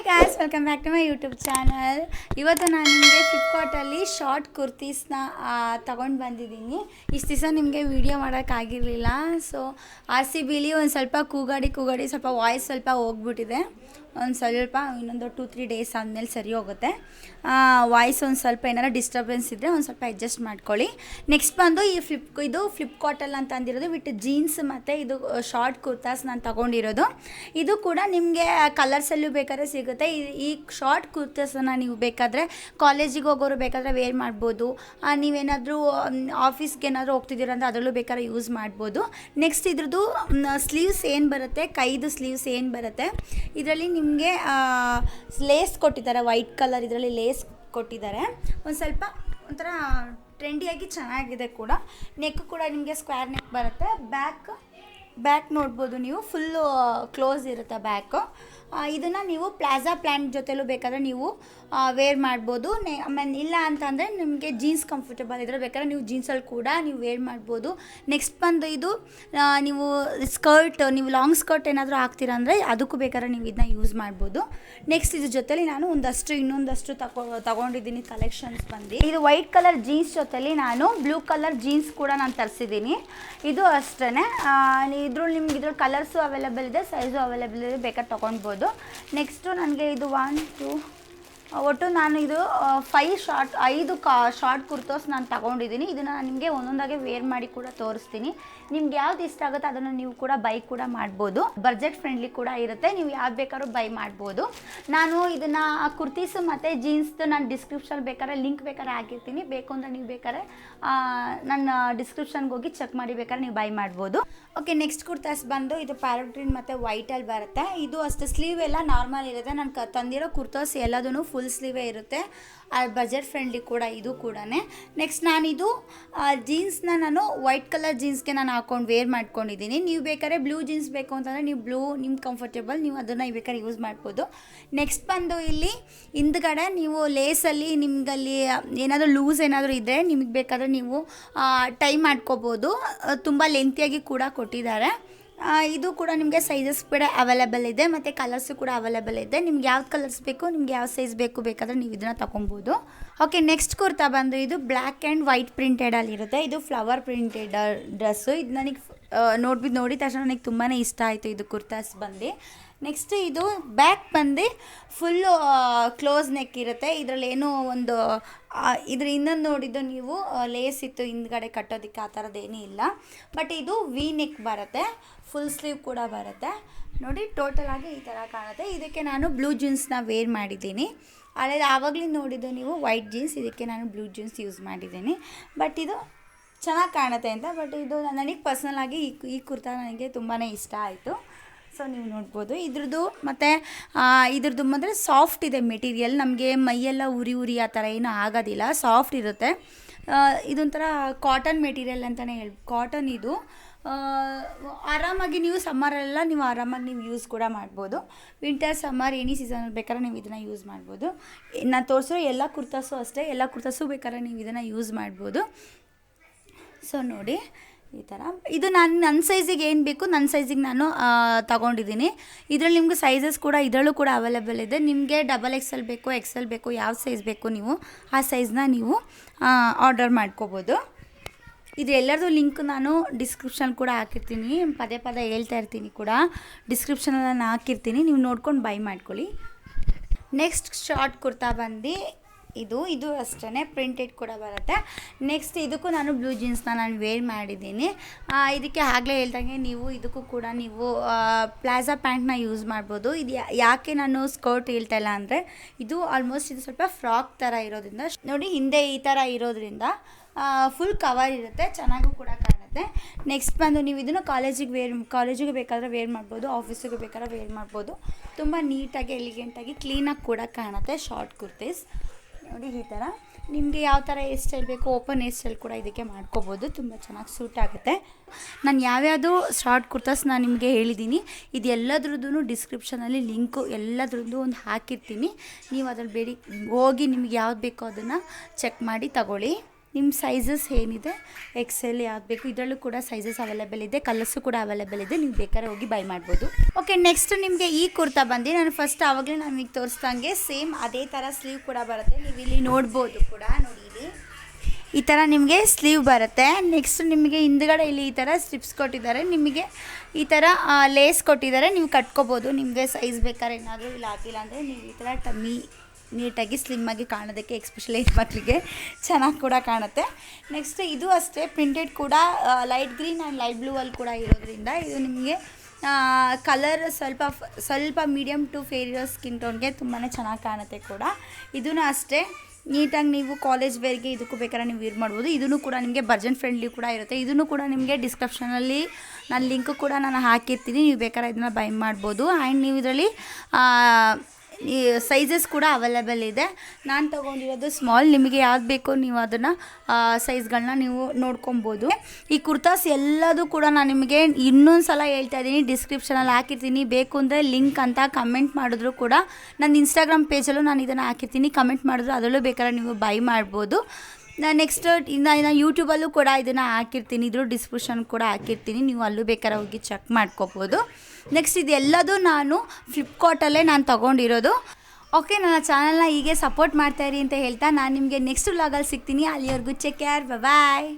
Hi guys, welcome back to my YouTube channel. ಇವತ್ತು ನಾನು ನಿಮಗೆ ಫ್ಲಿಪ್ಕಾರ್ಟಲ್ಲಿ ಶಾರ್ಟ್ ಕುರ್ತೀಸ್ನ ತೊಗೊಂಡು ಬಂದಿದ್ದೀನಿ. ಇಷ್ಟು ದಿವಸ ನಿಮಗೆ ವೀಡಿಯೋ ಮಾಡೋಕ್ಕಾಗಿರಲಿಲ್ಲ. ಸೊ RCBಲಿ ಒಂದು ಸ್ವಲ್ಪ ಕೂಗಾಡಿ ಸ್ವಲ್ಪ ವಾಯ್ಸ್ ಸ್ವಲ್ಪ ಹೋಗ್ಬಿಟ್ಟಿದೆ. ಒಂದು ಸ್ವಲ್ಪ ಇನ್ನೊಂದು 2-3 ಡೇಸ್ ಆದಮೇಲೆ ಸರಿ ಹೋಗುತ್ತೆ. ವಾಯ್ಸ್ ಒಂದು ಸ್ವಲ್ಪ ಏನಾರು ಡಿಸ್ಟರ್ಬೆನ್ಸ್ ಇದ್ದರೆ ಒಂದು ಸ್ವಲ್ಪ ಅಡ್ಜಸ್ಟ್ ಮಾಡ್ಕೊಳ್ಳಿ. ನೆಕ್ಸ್ಟ್ ಬಂದು ಇದು ಫ್ಲಿಪ್ಕಾರ್ಟಲ್ಲಿ ಅಂತ ಅಂದಿರೋದು ವಿತ್ ಜೀನ್ಸ್ ಮತ್ತು ಇದು ಶಾರ್ಟ್ ಕುರ್ತಾಸ್ ನಾನು ತೊಗೊಂಡಿರೋದು. ಇದು ಕೂಡ ನಿಮಗೆ ಕಲರ್ಸಲ್ಲೂ ಬೇಕಾದ್ರೆ ಸಿಗುತ್ತೆ. ಈ ಶಾರ್ಟ್ ಕುರ್ತಾಸನ್ನು ನೀವು ಬೇಕಾದರೆ ಕಾಲೇಜಿಗೆ ಹೋಗೋರು ಬೇಕಾದರೆ ವೇರ್ ಮಾಡ್ಬೋದು. ನೀವೇನಾದರೂ ಆಫೀಸ್ಗೆ ಏನಾದರೂ ಹೋಗ್ತಿದ್ದೀರ ಅಂದರೆ ಅದರಲ್ಲೂ ಬೇಕಾದ್ರೆ ಯೂಸ್ ಮಾಡ್ಬೋದು. ನೆಕ್ಸ್ಟ್ ಇದ್ರದ್ದು ಸ್ಲೀವ್ಸ್ ಏನು ಬರುತ್ತೆ, ಕೈದು ಸ್ಲೀವ್ಸ್ ಏನು ಬರುತ್ತೆ, ಇದರಲ್ಲಿ ನಿಮಗೆ ಲೇಸ್ ಕೊಟ್ಟಿದ್ದಾರೆ. ವೈಟ್ ಕಲರ್ ಇದರಲ್ಲಿ ಲೇಸ್ ಕೊಟ್ಟಿದ್ದಾರೆ. ಒಂದು ಸ್ವಲ್ಪ ಒಂಥರ ಟ್ರೆಂಡಿಯಾಗಿ ಚೆನ್ನಾಗಿದೆ ಕೂಡ. ನೆಕ್ ಕೂಡ ನಿಮಗೆ ಸ್ಕ್ವೇರ್ ನೆಕ್ ಬರುತ್ತೆ. ಬ್ಯಾಕ್ ನೋಡ್ಬೋದು ನೀವು, ಫುಲ್ಲು ಕ್ಲೋಸ್ ಇರುತ್ತೆ ಬ್ಯಾಕು. ಇದನ್ನು ನೀವು ಪ್ಲಾಜಾ ಪ್ಯಾಂಟ್ ಜೊತೆಲೂ ಬೇಕಾದರೆ ನೀವು ವೇರ್ ಮಾಡ್ಬೋದು. ಆಮೇಲೆ ಇಲ್ಲ ಅಂತಂದರೆ ನಿಮಗೆ ಜೀನ್ಸ್ ಕಂಫರ್ಟಬಲ್ ಇದ್ದರೆ ಬೇಕಾದ್ರೆ ನೀವು ಜೀನ್ಸಲ್ಲಿ ಕೂಡ ನೀವು ವೇರ್ ಮಾಡ್ಬೋದು. ನೆಕ್ಸ್ಟ್ ಬಂದು ಇದು ನೀವು ನೀವು ಲಾಂಗ್ ಸ್ಕರ್ಟ್ ಏನಾದರೂ ಹಾಕ್ತೀರಾ ಅಂದರೆ ಅದಕ್ಕೂ ಬೇಕಾದ್ರೆ ನೀವು ಇದನ್ನ ಯೂಸ್ ಮಾಡ್ಬೋದು. ನೆಕ್ಸ್ಟ್ ಇದ್ರ ಜೊತೆಲಿ ನಾನು ಇನ್ನೊಂದಷ್ಟು ತಗೊಂಡಿದ್ದೀನಿ ಕಲೆಕ್ಷನ್ಸ್ ಬಂದು. ಇದು ವೈಟ್ ಕಲರ್ ಜೀನ್ಸ್ ಜೊತೆಲಿ ನಾನು ಬ್ಲೂ ಕಲರ್ ಜೀನ್ಸ್ ಕೂಡ ನಾನು ತರಿಸಿದ್ದೀನಿ. ಇದು ಅಷ್ಟೇ. ಇದ್ರಲ್ಲಿ ನಿಮ್ಗೆ ಇದ್ರಲ್ಲಿ ಕಲರ್ಸು ಅವೈಲೇಬಲ್ ಇದೆ, ಸೈಜು ಅವೈಲೇಬಲ್ ಇದೆ, ಬೇಕಾದ್ರೆ ತೊಗೊಳ್ಬೋದು. ನೆಕ್ಸ್ಟು ನನಗೆ ಇದು ಒಟ್ಟು ನಾನು ಇದು 5 ಶಾರ್ಟ್ ಕುರ್ತಾಸ್ ನಾನು ತಗೊಂಡಿದ್ದೀನಿ. ಇದನ್ನು ನಾನು ನಿಮಗೆ ಒಂದೊಂದಾಗೆ ವೇರ್ ಮಾಡಿ ಕೂಡ ತೋರಿಸ್ತೀನಿ. ನಿಮ್ಗೆ ಯಾವ್ದು ಇಷ್ಟ ಆಗುತ್ತೆ ಅದನ್ನು ನೀವು ಕೂಡ ಬೈ ಕೂಡ ಮಾಡ್ಬೋದು. ಬಜೆಟ್ ಫ್ರೆಂಡ್ಲಿ ಕೂಡ ಇರುತ್ತೆ, ನೀವು ಯಾವ್ದು ಬೇಕಾದ್ರೂ ಬೈ ಮಾಡ್ಬೋದು. ನಾನು ಇದನ್ನು ಕುರ್ತೀಸು ಮತ್ತು ಜೀನ್ಸ್ದು ನಾನು ಡಿಸ್ಕ್ರಿಪ್ಷನ್ ಬೇಕಾದ್ರೆ ಲಿಂಕ್ ಬೇಕಾದ್ರೆ ಹಾಕಿರ್ತೀನಿ. ಬೇಕು ಅಂದರೆ ನೀವು ಬೇಕಾದ್ರೆ ನನ್ನ ಡಿಸ್ಕ್ರಿಪ್ಷನ್ಗೆ ಹೋಗಿ ಚೆಕ್ ಮಾಡಿ ಬೇಕಾದ್ರೆ ನೀವು ಬೈ ಮಾಡ್ಬೋದು. ಓಕೆ, ನೆಕ್ಸ್ಟ್ ಕುರ್ತಾಸ್ ಬಂದು ಇದು ಪ್ಯಾರಟ್ ಗ್ರೀನ್ ಮತ್ತು ವೈಟಲ್ಲಿ ಬರುತ್ತೆ. ಇದು ಅಷ್ಟು ಸ್ಲೀವ್ ಎಲ್ಲ ನಾರ್ಮಲ್ ಇರುತ್ತೆ. ನಾನು ತಂದಿರೋ ಕುರ್ತಾಸ್ ಎಲ್ಲದೂ ಫುಲ್ ಸ್ಲೀವೇ ಇರುತ್ತೆ. ಬಜೆಟ್ ಫ್ರೆಂಡ್ಲಿ ಕೂಡ ಇದು ಕೂಡ. ನೆಕ್ಸ್ಟ್ ನಾನಿದು ಜೀನ್ಸ್ನ ನಾನು ವೈಟ್ ಕಲರ್ ಜೀನ್ಸ್ಗೆ ನಾನು ಹಾಕೊಂಡು ವೇರ್ ಮಾಡ್ಕೊಂಡಿದ್ದೀನಿ. ನೀವು ಬೇಕಾದ್ರೆ ಬ್ಲೂ ಜೀನ್ಸ್ ಬೇಕು ಅಂತಂದರೆ ನೀವು ಬ್ಲೂ ನಿಮ್ಗೆ ಕಂಫರ್ಟೇಬಲ್, ನೀವು ಅದನ್ನು ಬೇಕಾದ್ರೆ ಯೂಸ್ ಮಾಡ್ಬೋದು. ನೆಕ್ಸ್ಟ್ ಬಂದು ಇಲ್ಲಿ ಹಿಂದ್ಗಡೆ ನೀವು ಲೇಸಲ್ಲಿ ನಿಮಗಲ್ಲಿ ಏನಾದರೂ ಲೂಸ್ ಏನಾದರೂ ಇದ್ದರೆ ನಿಮಗೆ ಬೇಕಾದರೆ ನೀವು ಟೈ ಮಾಡ್ಕೋಬೋದು. ತುಂಬ ಲೆಂತಿಯಾಗಿ ಕೂಡ ಕೊಟ್ಟಿದ್ದಾರೆ. ಇದು ಕೂಡ ನಿಮಗೆ ಸೈಜಸ್ ಕೂಡ ಅವೈಲೇಬಲ್ ಇದೆ ಮತ್ತು ಕಲರ್ಸು ಕೂಡ ಅವೈಲೇಬಲ್ ಇದೆ. ನಿಮ್ಗೆ ಯಾವ್ದು ಕಲರ್ಸ್ ಬೇಕು, ನಿಮ್ಗೆ ಯಾವ ಸೈಜ್ ಬೇಕಾದರೆ ನೀವು ಇದನ್ನು ತೊಗೊಬೋದು. ಓಕೆ, ನೆಕ್ಸ್ಟ್ ಕುರ್ತಾ ಬಂದು ಇದು ಬ್ಲ್ಯಾಕ್ ಆ್ಯಂಡ್ ವೈಟ್ ಪ್ರಿಂಟೆಡಲ್ಲಿರುತ್ತೆ. ಇದು ಫ್ಲವರ್ ಪ್ರಿಂಟೆಡ್ ಡ್ರೆಸ್ಸು. ಇದು ನನಗೆ ನೋಡಿದ ತಕ್ಷಣ ನನಗೆ ತುಂಬಾ ಇಷ್ಟ ಆಯಿತು ಇದು ಕುರ್ತಾಸ್ ಬಂದು. ನೆಕ್ಸ್ಟ್ ಇದು ಬ್ಯಾಕ್ ಬಂದು ಫುಲ್ಲು ಕ್ಲೋಸ್ ನೆಕ್ ಇರುತ್ತೆ. ಇದರಲ್ಲಿ ಏನೋ ಒಂದು ಇದ್ರ ಇನ್ನೊಂದು ನೋಡಿದ್ದು ನೀವು ಲೇಸ್ ಇತ್ತು ಹಿಂದ್ಗಡೆ ಕಟ್ಟೋದಕ್ಕೆ, ಆ ಥರದ್ದೇನೂ ಇಲ್ಲ. ಬಟ್ ಇದು ವಿ ನೆಕ್ ಬರುತ್ತೆ, ಫುಲ್ ಸ್ಲೀವ್ ಕೂಡ ಬರುತ್ತೆ. ನೋಡಿ ಟೋಟಲ್ ಆಗಿ ಈ ಥರ ಕಾಣುತ್ತೆ. ಇದಕ್ಕೆ ನಾನು ಬ್ಲೂ ಜೀನ್ಸ್ನ ವೇರ್ ಮಾಡಿದ್ದೀನಿ. ಆವಾಗಲೇ ನೋಡಿದ್ದು ನೀವು ವೈಟ್ ಜೀನ್ಸ್, ಇದಕ್ಕೆ ನಾನು ಬ್ಲೂ ಜೀನ್ಸ್ ಯೂಸ್ ಮಾಡಿದ್ದೀನಿ. ಬಟ್ ಇದು ಚೆನ್ನಾಗಿ ಕಾಣುತ್ತೆ ಅಂತ. ಬಟ್ ಇದು ನನಗೆ ಪರ್ಸ್ನಲಾಗಿ ಈ ಕುರ್ತಾ ನನಗೆ ತುಂಬಾ ಇಷ್ಟ ಆಯಿತು. ಸೊ ನೀವು ನೋಡ್ಬೋದು ಇದ್ರದ್ದು. ಮತ್ತು ಇದ್ರದ್ದು ಅಂದರೆ ಸಾಫ್ಟ್ ಇದೆ ಮೆಟೀರಿಯಲ್, ನಮಗೆ ಮೈಯೆಲ್ಲ ಉರಿ ಆ ಥರ ಏನೂ ಆಗೋದಿಲ್ಲ, ಸಾಫ್ಟ್ ಇರುತ್ತೆ. ಇದೊಂಥರ ಕಾಟನ್ ಮೆಟೀರಿಯಲ್ ಅಂತಲೇ ಕಾಟನ್ ಇದು. ಆರಾಮಾಗಿ ನೀವು ಸಮ್ಮರೆಲ್ಲ ನೀವು ಆರಾಮಾಗಿ ನೀವು ಯೂಸ್ ಕೂಡ ಮಾಡ್ಬೋದು. ವಿಂಟರ್, ಸಮ್ಮರ್, ಎನಿ ಸೀಸನಲ್ಲಿ ಬೇಕಾದ್ರೆ ನೀವು ಇದನ್ನು ಯೂಸ್ ಮಾಡ್ಬೋದು. ನಾನು ತೋರಿಸೋ ಎಲ್ಲ ಕುರ್ತಾಸು ಅಷ್ಟೇ, ಎಲ್ಲ ಕುರ್ತಾಸು ಬೇಕಾದ್ರೆ ನೀವು ಇದನ್ನು ಯೂಸ್ ಮಾಡ್ಬೋದು. ಸೊ ನೋಡಿ ಈ ಥರ. ಇದು ನನ್ನ ಸೈಜಿಗೆ ಏನು ಬೇಕು, ನನ್ನ ಸೈಜಿಗೆ ನಾನು ತಗೊಂಡಿದ್ದೀನಿ. ಇದರಲ್ಲಿ ನಿಮಗೆ ಸೈಜಸ್ ಕೂಡ ಇದರಲ್ಲೂ ಕೂಡ ಅವೈಲೇಬಲ್ ಇದೆ. ನಿಮಗೆ XXL ಬೇಕು, XL ಬೇಕು, ಯಾವ ಸೈಜ್ ಬೇಕು ನೀವು ಆ ಸೈಜ್ನ ನೀವು ಆರ್ಡರ್ ಮಾಡ್ಕೋಬೋದು. ಇದು ಎಲ್ಲರದ್ದು ಲಿಂಕ್ ನಾನು ಡಿಸ್ಕ್ರಿಪ್ಷನ್ ಕೂಡ ಹಾಕಿರ್ತೀನಿ. ಪದೇ ಹೇಳ್ತಾ ಇರ್ತೀನಿ ಕೂಡ, ಡಿಸ್ಕ್ರಿಪ್ಷನಲ್ಲಿ ನಾನು ಹಾಕಿರ್ತೀನಿ, ನೀವು ನೋಡ್ಕೊಂಡು ಬೈ ಮಾಡ್ಕೊಳ್ಳಿ. ನೆಕ್ಸ್ಟ್ ಶಾರ್ಟ್ ಕುರ್ತಾ ಬಂದು ಇದು ಅಷ್ಟೇ ಪ್ರಿಂಟೆಡ್ ಕೂಡ ಬರುತ್ತೆ. ನೆಕ್ಸ್ಟ್ ಇದಕ್ಕೂ ನಾನು ಬ್ಲೂ ಜೀನ್ಸ್ನ ನಾನು ವೇರ್ ಮಾಡಿದ್ದೀನಿ. ಇದಕ್ಕೆ ಆಗಲೇ ಹೇಳ್ದಂಗೆ ನೀವು ಇದಕ್ಕೂ ಕೂಡ ನೀವು ಪ್ಲಾಜಾ ಪ್ಯಾಂಟ್ನ ಯೂಸ್ ಮಾಡ್ಬೋದು. ಇದು ಯಾಕೆ ನಾನು ಸ್ಕರ್ಟ್ ಹೇಳ್ತಾ ಇಲ್ಲ ಅಂದರೆ ಇದು ಆಲ್ಮೋಸ್ಟ್ ಇದು ಸ್ವಲ್ಪ ಫ್ರಾಕ್ ಥರ ಇರೋದ್ರಿಂದ ನೋಡಿ ಹಿಂದೆ ಈ ಥರ ಇರೋದ್ರಿಂದ ಫುಲ್ ಕವರ್ ಇರುತ್ತೆ, ಚೆನ್ನಾಗೂ ಕೂಡ ಕಾಣುತ್ತೆ. ನೆಕ್ಸ್ಟ್ ಬಂದು ನೀವು ಇದನ್ನು ಕಾಲೇಜಿಗೆ ಬೇಕಾದರೆ ವೇರ್ ಮಾಡ್ಬೋದು, ಆಫೀಸಿಗೆ ಬೇಕಾದ್ರೆ ವೇರ್ ಮಾಡ್ಬೋದು. ತುಂಬ ನೀಟಾಗಿ ಎಲಿಗೆಂಟಾಗಿ ಕ್ಲೀನಾಗಿ ಕೂಡ ಕಾಣುತ್ತೆ ಶಾರ್ಟ್ ಕುರ್ತೀಸ್. ನೋಡಿ ಈ ಥರ ನಿಮಗೆ ಯಾವ ಥರ ಹೇರ್ ಸ್ಟೈಲ್ ಬೇಕು, ಓಪನ್ ಹೇರ್ ಸ್ಟೈಲ್ ಕೂಡ ಇದಕ್ಕೆ ಮಾಡ್ಕೋಬೋದು. ತುಂಬ ಚೆನ್ನಾಗಿ ಸೂಟ್ ಆಗುತ್ತೆ. ನಾನು ಯಾವ್ಯಾವುದು ಶಾರ್ಟ್ ಕುರ್ತಾಸ್ ನಾನು ನಿಮಗೆ ಹೇಳಿದ್ದೀನಿ, ಇದು ಎಲ್ಲದ್ರದ್ದು ಡಿಸ್ಕ್ರಿಪ್ಷನಲ್ಲಿ ಲಿಂಕು ಎಲ್ಲದ್ರದ್ದು ಒಂದು ಹಾಕಿರ್ತೀನಿ. ನೀವು ಅದ್ರಲ್ಲಿ ಹೋಗಿ ನಿಮ್ಗೆ ಯಾವ್ದು ಬೇಕೋ ಅದನ್ನು ಚೆಕ್ ಮಾಡಿ ತಗೊಳ್ಳಿ. ನಿಮ್ಮ ಸೈಜಸ್ ಏನಿದೆ ಎಕ್ಸೆಲ್ ಯಾವ್ದು ಬೇಕು ಇದರಲ್ಲೂ ಕೂಡ ಸೈಜಸ್ ಅವೈಲೇಬಲ್ ಇದೆ, ಕಲರ್ಸು ಕೂಡ ಅವೈಲೇಬಲ್ ಇದೆ, ನೀವು ಬೇಕಾದ್ರೆ ಹೋಗಿ ಬೈ ಮಾಡ್ಬೋದು. ಓಕೆ, ನೆಕ್ಸ್ಟ್ ನಿಮಗೆ ಈ ಕುರ್ತಾ ಬಂದು ನಾನು ಫಸ್ಟ್ ಆವಾಗಲೇ ನಮಗೆ ತೋರಿಸ್ದಂಗೆ ಸೇಮ್ ಅದೇ ಥರ ಸ್ಲೀವ್ ಕೂಡ ಬರುತ್ತೆ. ನೀವು ಇಲ್ಲಿ ನೋಡ್ಬೋದು ಕೂಡ, ನೋಡಿ ಇಲ್ಲಿ ಈ ಥರ ನಿಮಗೆ ಸ್ಲೀವ್ ಬರುತ್ತೆ. ನೆಕ್ಸ್ಟ್ ನಿಮಗೆ ಹಿಂದ್ಗಡೆ ಇಲ್ಲಿ ಈ ಥರ ಸ್ಟ್ರಿಪ್ಸ್ ಕೊಟ್ಟಿದ್ದಾರೆ, ನಿಮಗೆ ಈ ಥರ ಲೇಸ್ ಕೊಟ್ಟಿದ್ದಾರೆ, ನೀವು ಕಟ್ಕೋಬೋದು. ನಿಮಗೆ ಸೈಜ್ ಬೇಕಾದ್ರೆ ಏನಾದರೂ ಇಲ್ಲ ಆಗಿಲ್ಲ ಅಂದರೆ ನೀವು ಈ ಥರ ಟಮ್ಮಿ ನೀಟಾಗಿ ಸ್ಲಿಮ್ಮಾಗಿ ಕಾಣೋದಕ್ಕೆ, ಎಕ್ಸ್ಪೆಷಲಿ ಹೆಣ್ಮಕ್ಳಿಗೆ ಚೆನ್ನಾಗಿ ಕೂಡ ಕಾಣುತ್ತೆ. ನೆಕ್ಸ್ಟ್ ಇದು ಅಷ್ಟೇ ಪ್ರಿಂಟೆಡ್ ಕೂಡ light green and light blue ಅಲ್ಲಿ ಕೂಡ ಇರೋದ್ರಿಂದ ಇದು ನಿಮಗೆ ಕಲರ್ ಸ್ವಲ್ಪ ಮೀಡಿಯಮ್ ಟು ಫೇರ್ ಇರೋ ಸ್ಕಿನ್ ಟೋನ್ಗೆ ತುಂಬಾ ಚೆನ್ನಾಗಿ ಕಾಣುತ್ತೆ ಕೂಡ. ಇದೂ ಅಷ್ಟೇ ನೀಟಾಗಿ ನೀವು ಕಾಲೇಜ್ ವೇರ್ಗೆ ಇದಕ್ಕೂ ಬೇಕಾದ್ರೆ ನೀವು ಯೂಸ್ ಮಾಡ್ಬೋದು. ಇದೂ ಕೂಡ ನಿಮಗೆ ಬಜೆಟ್ ಫ್ರೆಂಡ್ಲಿ ಕೂಡ ಇರುತ್ತೆ. ಇದೂ ಕೂಡ ನಿಮಗೆ ಡಿಸ್ಕ್ರಿಪ್ಷನಲ್ಲಿ ನಾನು ಲಿಂಕು ಕೂಡ ನಾನು ಹಾಕಿರ್ತೀನಿ, ನೀವು ಬೇಕಾದ್ರೆ ಇದನ್ನು ಬೈ ಮಾಡ್ಬೋದು. ಆ್ಯಂಡ್ ನೀವು ಇದರಲ್ಲಿ ಈ ಸೈಜಸ್ ಕೂಡ ಅವೈಲೇಬಲ್ ಇದೆ. ನಾನು ತೊಗೊಂಡಿರೋದು ಸ್ಮಾಲ್, ನಿಮಗೆ ಯಾವ್ದು ಬೇಕೋ ನೀವು ಅದನ್ನು ಸೈಜ್ಗಳನ್ನ ನೀವು ನೋಡ್ಕೊಬೋದು. ಈ ಕುರ್ತಾಸ್ ಎಲ್ಲದೂ ಕೂಡ ನಾನು ನಿಮಗೆ ಇನ್ನೊಂದು ಸಲ ಹೇಳ್ತಾ ಇದ್ದೀನಿ, ಡಿಸ್ಕ್ರಿಪ್ಷನಲ್ಲಿ ಹಾಕಿರ್ತೀನಿ. ಬೇಕು ಅಂದರೆ ಲಿಂಕ್ ಅಂತ ಕಮೆಂಟ್ ಮಾಡಿದ್ರು ಕೂಡ ನನ್ನ ಇನ್ಸ್ಟಾಗ್ರಾಮ್ ಪೇಜಲ್ಲೂ ನಾನು ಇದನ್ನು ಹಾಕಿರ್ತೀನಿ, ಕಮೆಂಟ್ ಮಾಡಿದ್ರು ಅದರಲ್ಲೂ ಬೇಕಾದ್ರೆ ನೀವು ಬೈ ಮಾಡ್ಬೋದು. ನೆಕ್ಸ್ಟ್ ಇನ್ನು ಯೂಟ್ಯೂಬಲ್ಲೂ ಕೂಡ ಇದನ್ನು ಹಾಕಿರ್ತೀನಿ, ಇದ್ರ ಡಿಸ್ಕ್ರಿಪ್ಷನ್ ಕೂಡ ಹಾಕಿರ್ತೀನಿ, ನೀವು ಅಲ್ಲೂ ಬೇಕಾದ್ರೆ ಹೋಗಿ ಚೆಕ್ ಮಾಡ್ಕೋಬೋದು. ನೆಕ್ಸ್ಟ್ ಇದೆಲ್ಲದೂ ನಾನು ಫ್ಲಿಪ್ಕಾರ್ಟಲ್ಲೇ ನಾನು ತೊಗೊಂಡಿರೋದು. ಓಕೆ, ನನ್ನ ಚಾನಲ್ನ ಹೀಗೆ ಸಪೋರ್ಟ್ ಮಾಡ್ತಾಯಿರಿ ಅಂತ ಹೇಳ್ತಾ ನಾನು ನಿಮಗೆ ನೆಕ್ಸ್ಟ್ ವ್ಲಾಗಲ್ಲಿ ಸಿಗ್ತೀನಿ. ಅಲ್ಲಿವರೆಗೂ ಟೇಕ್ ಕೇರ್, ಬಾಯ್.